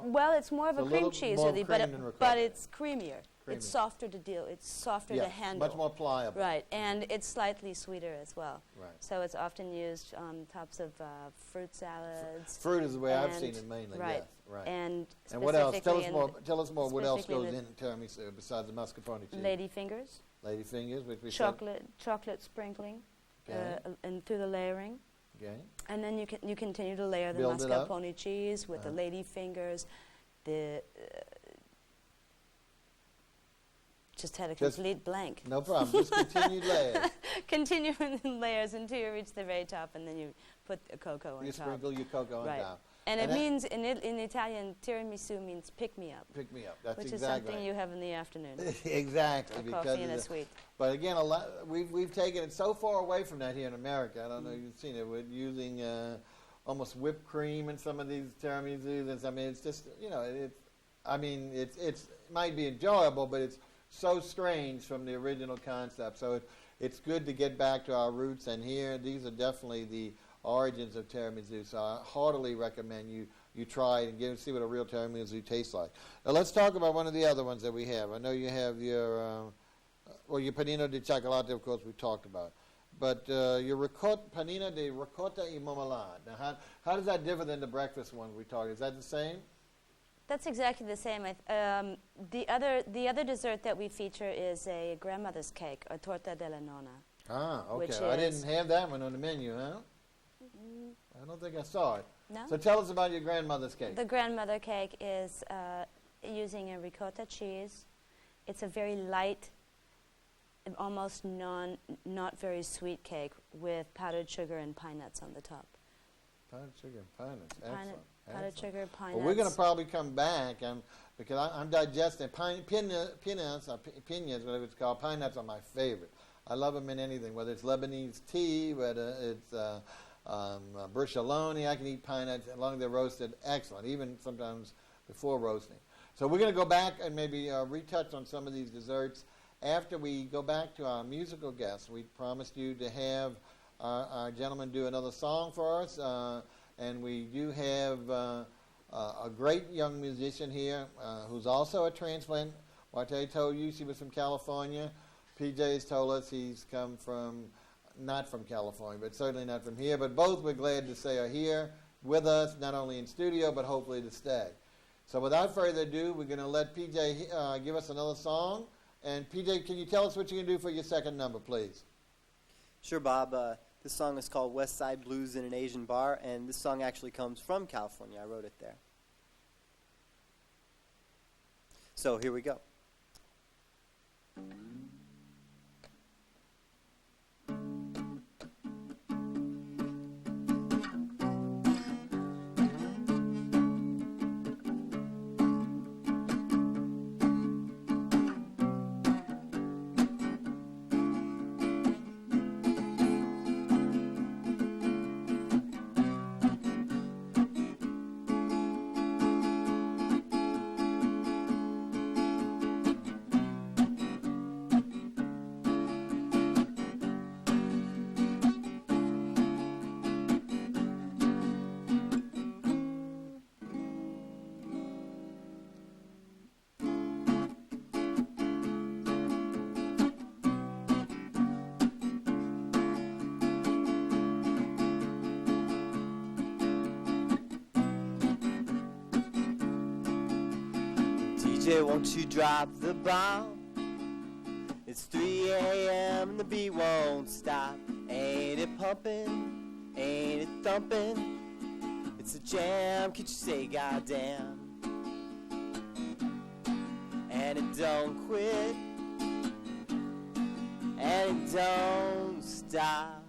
C: Well, it's more of a cream cheese, really, but it's creamier.
A: Creamy.
C: it's softer to deal. It's softer
A: Yeah,
C: to handle.
A: much more pliable.
C: Right, and it's slightly sweeter as well.
A: Right.
C: So it's often used on tops of fruit salads.
A: Fruit is the way I've
C: and-
A: seen it mainly.
C: Right.
A: Yes. Right.
C: And
A: what else? Tell
C: specifically
A: us
C: in
A: more. Tell us more. What else
C: specifically
A: goes
C: the
A: in tiramisu besides the mascarpone cheese?
C: lady fingers,
A: Lady fingers, which we
C: chocolate sprinkling,
A: Okay.
C: and through the layering.
A: said. Okay.
C: And then you continue to layer the
A: Build it up.
C: mascarpone cheese with the lady fingers. The just had a
A: Just-
C: complete blank.
A: No problem. Just continued layers.
C: Continue in layers until you reach the very top, and then you put the cocoa on
A: You
C: top.
A: sprinkle your cocoa on
C: Right.
A: top.
C: And
A: And
C: it
A: that-
C: means in Italian, tiramisu means pick me up,
A: Pick me up. That's
C: which is
A: exactly
C: something you have in the afternoon.
A: exactly
C: A
A: because
C: coffee and
A: of
C: a
A: the-
C: sweet.
A: But again, we've taken it so far away from that here in America. I don't know if you've seen it. We're using almost whipped cream in some of these tiramisus, and I mean, it's just it might be enjoyable, but it's so strange from the original concept. So it's good to get back to our roots, and here these are definitely the origins of tiramisu. So I heartily recommend you try it and see what a real tiramisu tastes like. Now let's talk about one of the other ones that we have. I know you have your your panino di cioccolato, of course, we talked about. But your panino di ricotta e marmalade. Now, how does that differ than the breakfast one we talked? Is that the same?
C: That's exactly the same. The other dessert that we feature is a grandmother's cake, a torta della nonna.
A: Ah, okay.
C: Which
A: I
C: is-
A: didn't have that one on the menu, huh? I don't think I saw it.
C: No?
A: So tell us about your grandmother's cake.
C: The grandmother cake is using a ricotta cheese. It's a very light, almost not very sweet cake with powdered sugar and pine nuts on the top.
A: Powdered sugar and pine nuts. Excellent.
C: Powdered
A: Excellent.
C: sugar, pine
A: Well,
C: nuts.
A: we're going to probably come back because I'm digesting pinas, whatever it's called. Pine nuts are my favorite. I love them in anything, whether it's Lebanese tea, whether it's bruschelloni. I can eat pine nuts as long as they're roasted. Excellent, even sometimes before roasting. So we're going to go back and maybe retouch on some of these desserts after we go back to our musical guests. We promised you to have our gentleman do another song for us. And we do have a great young musician here who's also a transplant. Warte told you she was from California. PJ has told us he's come from, not from California, but certainly not from here. But both we're glad to say are here with us, not only in studio, but hopefully to stay. So without further ado, we're going to let PJ give us another song. And PJ, can you tell us what you're going to do for your second number, please?
B: Sure, Bob. This song is called West Side Blues in an Asian Bar, and this song actually comes from California. I wrote it there. So here we go. DJ, won't you drop the bomb? It's 3 a.m. and the beat won't stop. Ain't it pumping? Ain't it thumping? It's a jam, could you say goddamn? And it don't quit, and it don't stop.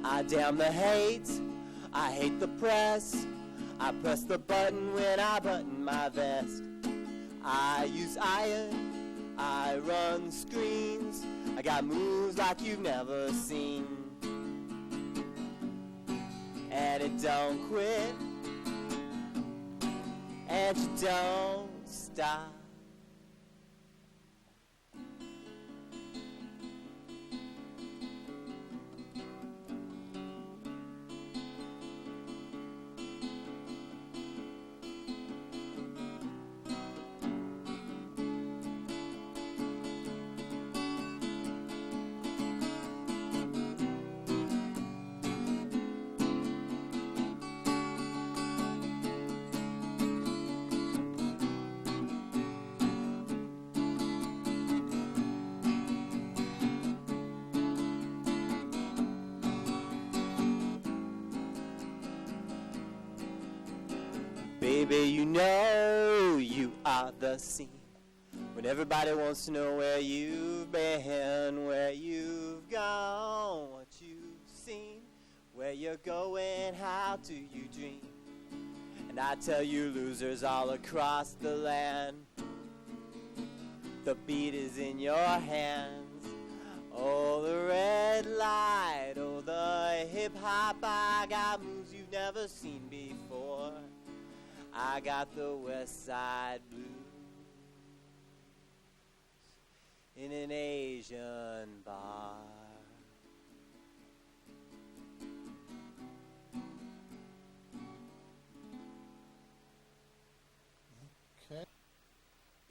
B: I damn the hate, I hate the press. I press the button when I button my vest. I use iron, I run screens. I got moves like you've never seen. And it don't quit, and you don't stop. Baby, you know you are the scene when everybody wants to know where you've been, where you've gone, what you've seen, where you're going, how do you dream? And I tell you losers all across the land, the beat is in your hands. Oh, the red light, oh, the hip-hop, I got moves you've never seen before. I got the West Side Blues in an Asian bar.
A: Okay.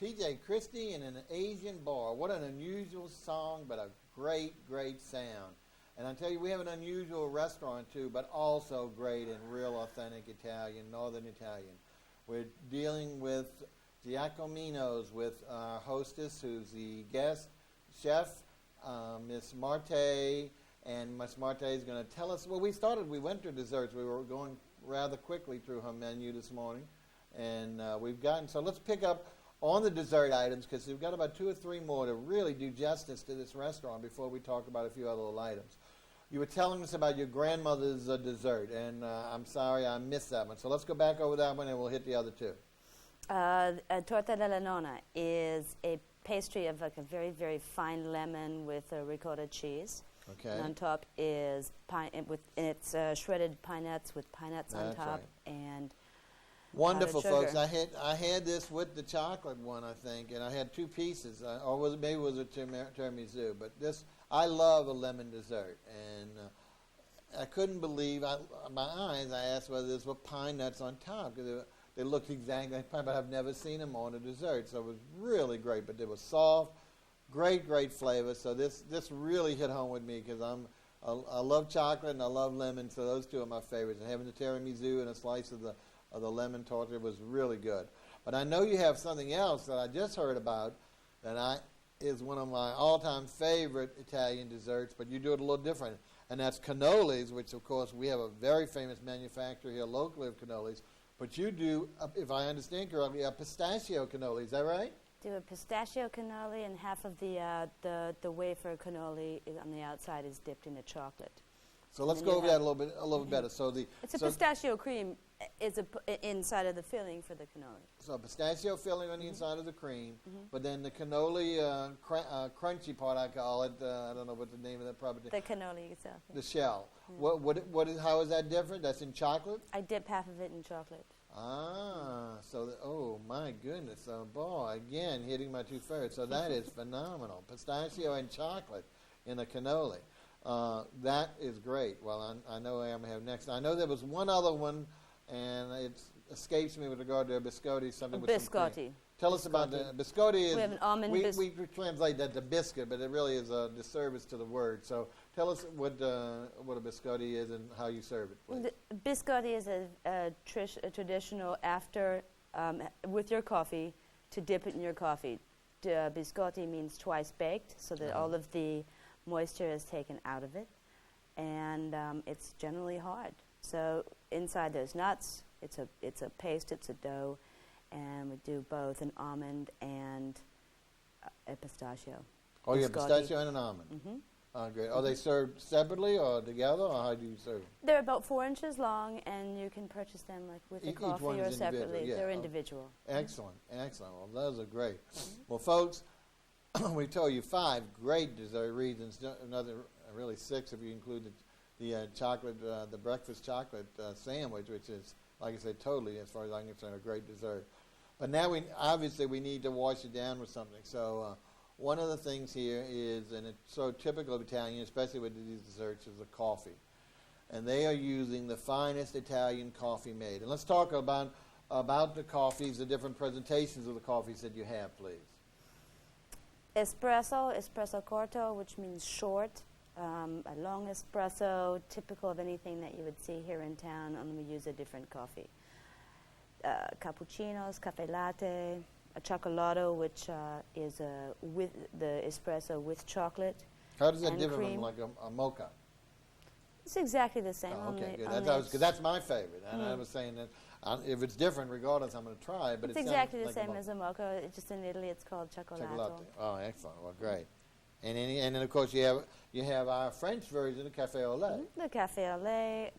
A: PJ Christie in an Asian bar. What an unusual song, but a great, great sound. And I tell you, we have an unusual restaurant too, but also great and real authentic Italian, Northern Italian. We're dealing with Giacominos, with our hostess, who's the guest chef, Miss Marte. And Miss Marte is going to tell us, well, we went to desserts. We were going rather quickly through her menu this morning. And so let's pick up on the dessert items, because we've got about 2 or 3 more to really do justice to this restaurant before we talk about a few other little items. You were telling us about your grandmother's dessert, and I'm sorry I missed that one. So let's go back over that one, and we'll hit the other 2.
C: A torta della nonna is a pastry of like a very, very fine lemon with a ricotta cheese.
A: Okay.
C: And on top is it's shredded pine nuts with pine nuts on
A: That's
C: top
A: right.
C: and
A: Wonderful,
C: powdered
A: folks.
C: sugar.
A: I had this with the chocolate one, I think, and I had 2 pieces, or maybe it was a tiramisu. But I love a lemon dessert, and I couldn't believe my eyes. I asked whether this were pine nuts on top, because they looked exactly like pine, but I've never seen them on a dessert. So it was really great, but they were soft, great, great flavor. So this really hit home with me, because I love chocolate and I love lemon, so those 2 are my favorites. And having the tiramisu and a slice of the lemon torta was really good. But I know you have something else that I just heard about that is one of my all-time favorite Italian desserts, but you do it a little different, and that's cannolis, which, of course, we have a very famous manufacturer here locally of cannolis, but you do, if I understand correctly, a pistachio cannoli. Is that right?
C: do a pistachio cannoli, and half of the wafer cannoli on the outside is dipped in the chocolate.
A: So let's go over that a little bit better. So
C: It's a pistachio cream is inside of the filling for the cannoli.
A: So pistachio filling on the inside of the cream, but then the cannoli crunchy part, I call it. I don't know what the name of that property.
C: The cannoli itself.
A: The shell. How is that different? That's in chocolate?
C: I dip half of it in chocolate.
A: Ah, so oh my goodness! So boy, again hitting my 2 favorites. So that is phenomenal. Pistachio and chocolate in a cannoli. That is great. Well, I know I'm going to have next. I know there was one other one, and it escapes me with regard to a biscotti. Something with some cream.
C: Biscotti.
A: Tell us about the biscotti.
C: We have an almond
A: we translate that to biscuit, but it really is a disservice to the word. So tell us what a biscotti is and how you serve it, please.
C: The biscotti is a traditional after with your coffee to dip it in your coffee. Biscotti means twice baked, so that all of the moisture is taken out of it, and it's generally hard. So inside those nuts, it's a paste, it's a dough, and we do both an almond and a pistachio.
A: Oh, yeah, pistachio and an almond. Mm-hmm. Great. Are they served separately or together, or how do you serve them?
C: They're about 4 inches long, and you can purchase them like with the coffee or separately.
A: Yeah.
C: They're individual.
A: Excellent, excellent. Well, those are great. Well, folks, we told you 5 great dessert reasons. Another really 6 if you include the chocolate, the breakfast chocolate sandwich, which is, like I said, totally, as far as I'm concerned, a great dessert. But now we need to wash it down with something. So one of the things here is, and it's so typical of Italian, especially with these desserts, is the coffee. And they are using the finest Italian coffee made. And let's talk about the coffees, the different presentations of the coffees that you have, please.
C: Espresso corto, which means short, a long espresso, typical of anything that you would see here in town, and we use a different coffee. Cappuccinos, cafe latte, a cioccolato, which is with the espresso with chocolate.
A: How does that
C: and
A: differ
C: cream.
A: from like a mocha?
C: It's exactly the same.
A: Oh, okay, good. That's my favorite. And I was saying that If it's different, regardless, I'm going to try it. But
C: It's
A: it sounds
C: exactly the
A: like
C: same as a mocha. It's just in Italy, it's called cioccolato.
A: Oh, excellent. Well, great. And then, of course, you have our French version of café au lait.
C: The café au lait,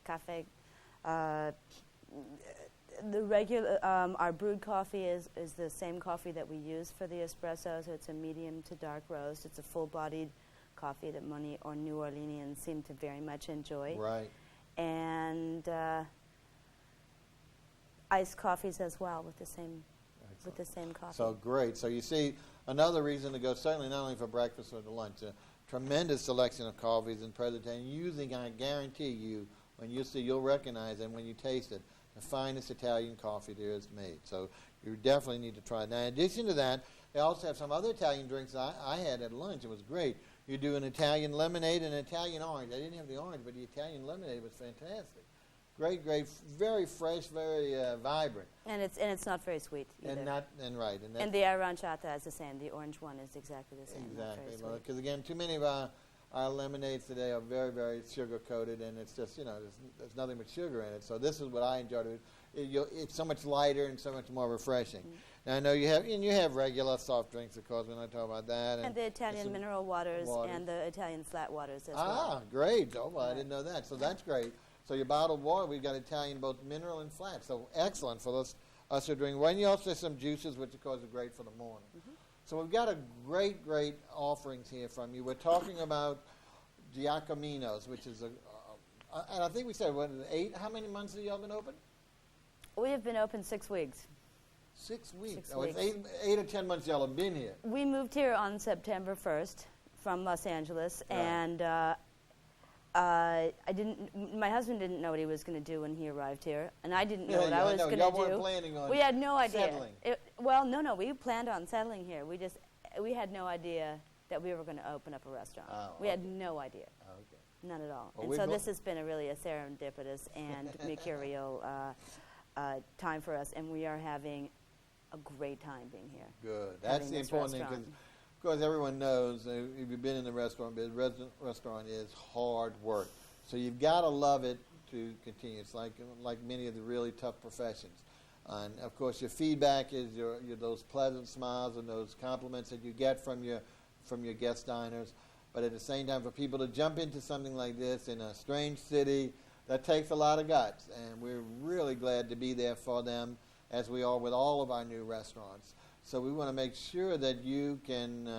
C: the regular, our brewed coffee is the same coffee that we use for the espresso, so it's a medium to dark roast. It's a full-bodied coffee that New Orleanians seem to very much enjoy.
A: Right.
C: And iced coffees as well with the same coffee.
A: So great. So you see, another reason to go, certainly not only for breakfast or to lunch, a tremendous selection of coffees and presentation. Using, I guarantee you, when you see, you'll recognize and when you taste it, the finest Italian coffee there is made. So you definitely need to try it. Now, in addition to that, they also have some other Italian drinks I had at lunch. It was great. You do an Italian lemonade and an Italian orange. I didn't have the orange, but the Italian lemonade was fantastic. Great, very fresh, very vibrant.
C: And it's not very sweet either.
A: And
C: the aranciata is the same. The orange one is exactly the same.
A: Exactly. Well, because again, too many of our lemonades today are very, very sugar coated, and it's just there's nothing but sugar in it. So this is what I enjoyed. It's so much lighter and so much more refreshing. Now I know you have regular soft drinks, of course. We're not talking about that.
C: And the Italian mineral waters and the Italian flat waters as well.
A: Ah, great. Oh, well, I didn't know that. So that's great. So your bottled water, we've got Italian, both mineral and flat. So excellent for us to drink. When you also have some juices, which of course are great for the morning. Mm-hmm. So we've got a great offerings here from you. We're talking about Giacominos, which is and I think we said, what, 8? How many months have y'all been open?
C: We have been open 6 weeks.
A: 6 weeks.
C: 6
A: Oh,
C: weeks.
A: It's 8 or 10 months y'all have been here.
C: We moved here on September 1st from Los Angeles,
A: Right.
C: and my husband didn't know what he was going to do when he arrived here, and I didn't know what I was going to do.
A: Y'all weren't planning on
C: We had no idea.
A: settling.
C: No, we planned on settling here. We had no idea that we were going to open up a restaurant.
A: Oh,
C: we had no idea.
A: Okay.
C: None at all.
A: Well,
C: and so this has been a serendipitous and mercurial time for us, and we are having a great time being here.
A: Good. That's the
C: this
A: important thing,
C: restaurant.
A: because of course everyone knows if you've been in the restaurant business, restaurant is hard work. So you've got to love it to continue. It's like many of the really tough professions. And of course your feedback is your those pleasant smiles and those compliments that you get from your guest diners. But at the same time, for people to jump into something like this in a strange city, that takes a lot of guts. And we're really glad to be there for them, as we are with all of our new restaurants. So we want to make sure that you can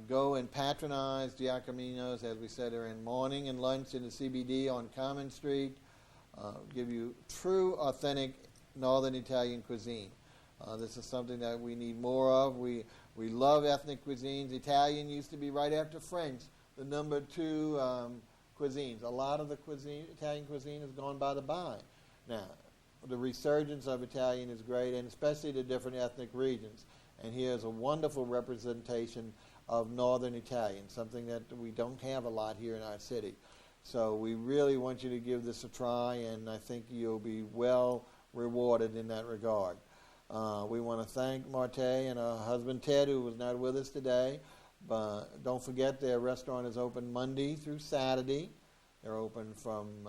A: go and patronize Giacominos, as we said, they're in morning and lunch in the CBD on Common Street, give you true, authentic Northern Italian cuisine. This is something that we need more of. We love ethnic cuisines. Italian used to be right after French, the number 2 cuisines. A lot of the Italian cuisine has gone by the by. Now, the resurgence of Italian is great, and especially the different ethnic regions. And here's a wonderful representation of Northern Italian, something that we don't have a lot here in our city. So we really want you to give this a try, and I think you'll be well rewarded in that regard. We want to thank Marte and her husband Ted, who was not with us today. But don't forget, their restaurant is open Monday through Saturday. They're open from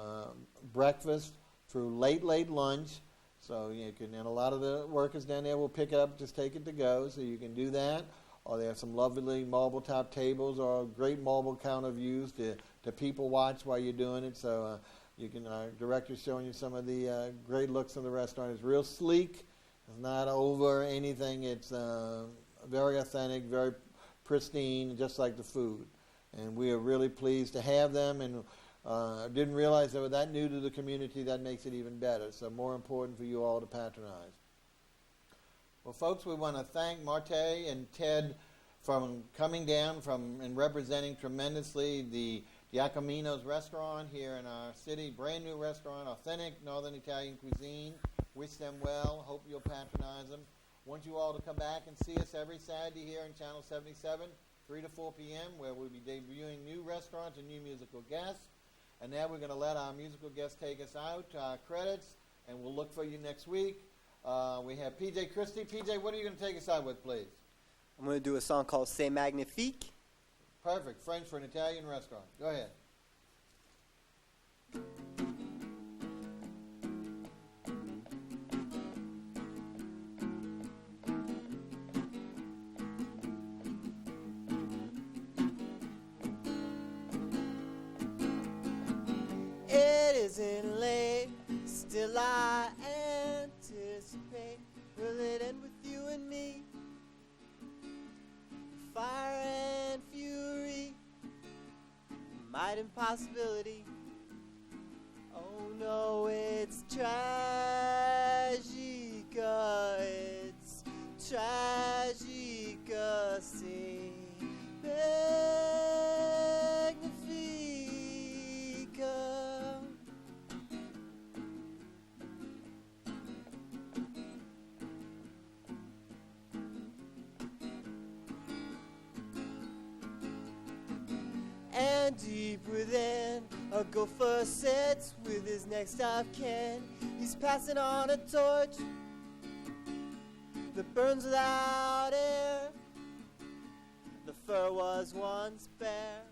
A: breakfast through late lunch. So you can, and a lot of the workers down there will pick it up, just take it to go, so you can do that. Or they have some lovely marble top tables or great marble counter views to people watch while you're doing it. So you can, our director's showing you some of the great looks of the restaurant. It's real sleek. It's not over anything. It's very authentic, very pristine, just like the food. And we are really pleased to have them, and didn't realize they were that new to the community. That makes it even better. So more important for you all to patronize. Well, folks, we want to thank Marte and Ted from coming down and representing tremendously the Giacominos restaurant here in our city. Brand new restaurant, authentic Northern Italian cuisine. Wish them well. Hope you'll patronize them. Want you all to come back and see us every Saturday here in Channel 77, 3 to 4 p.m., where we'll be debuting new restaurants and new musical guests. And now we're going to let our musical guests take us out to our credits, and we'll look for you next week. We have PJ Christy. PJ, what are you going to take us out with, please?
B: I'm going to do a song called C'est Magnifique.
A: Perfect. French for an Italian restaurant. Go ahead.
B: isn't late, still I anticipate. Will it end with you and me? Fire and fury, might and possibility. Oh no, it's tragica, it's tragica, see, magnifica. And deep within, a gopher sits with his next of kin. He's passing on a torch that burns without air. The fur was once bare.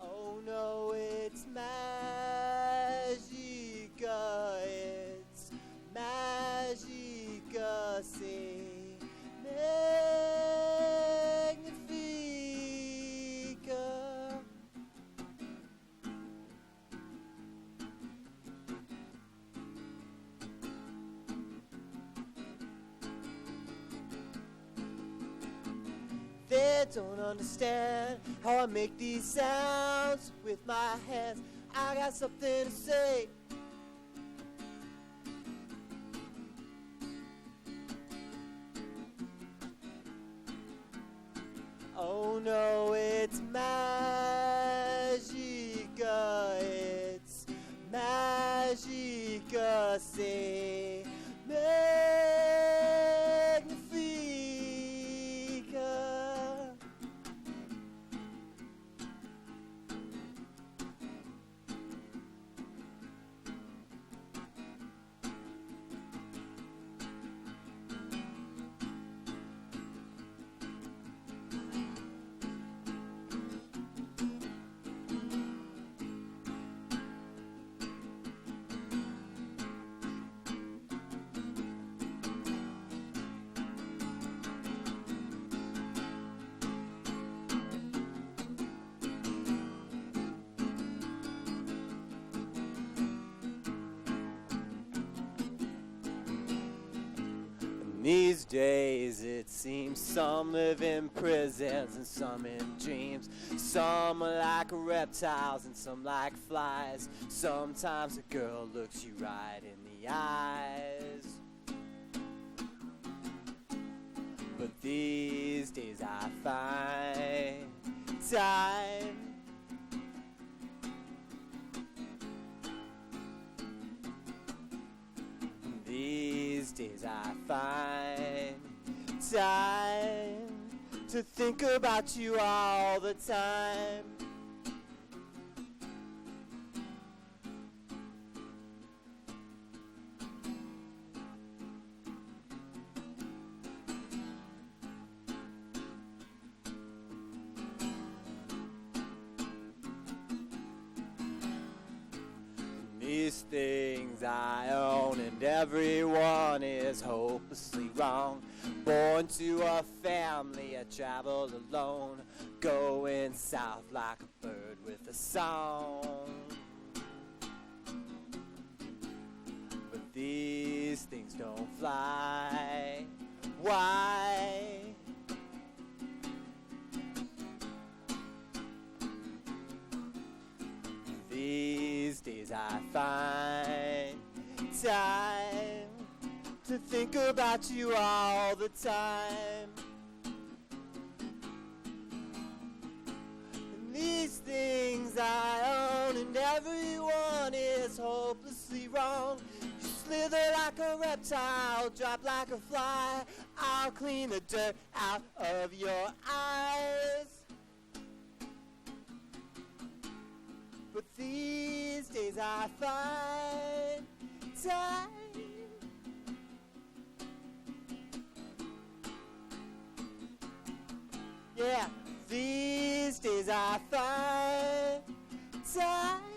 B: Oh no, it's magica, it's magica, see, magnifica. They don't understand how I make these sounds with my hands. I got something to say. Oh no, it's magica, it's magica, say, magnifica. These days it seems some live in prisons and some in dreams. Some are like reptiles and some like flies. Sometimes a girl looks you right in the eyes. But these days I find time These days I find time to think about you all the time. These things I own and everyone is hopelessly wrong. Born to a family, I travel alone, going south like a bird with a song. But these things don't fly. Why? These days I find time to think about you all the time. And these things I own and everyone is hopelessly wrong. You slither like a reptile, drop like a fly. I'll clean the dirt out of your eyes. But these days I find time. Yeah, these days I find time.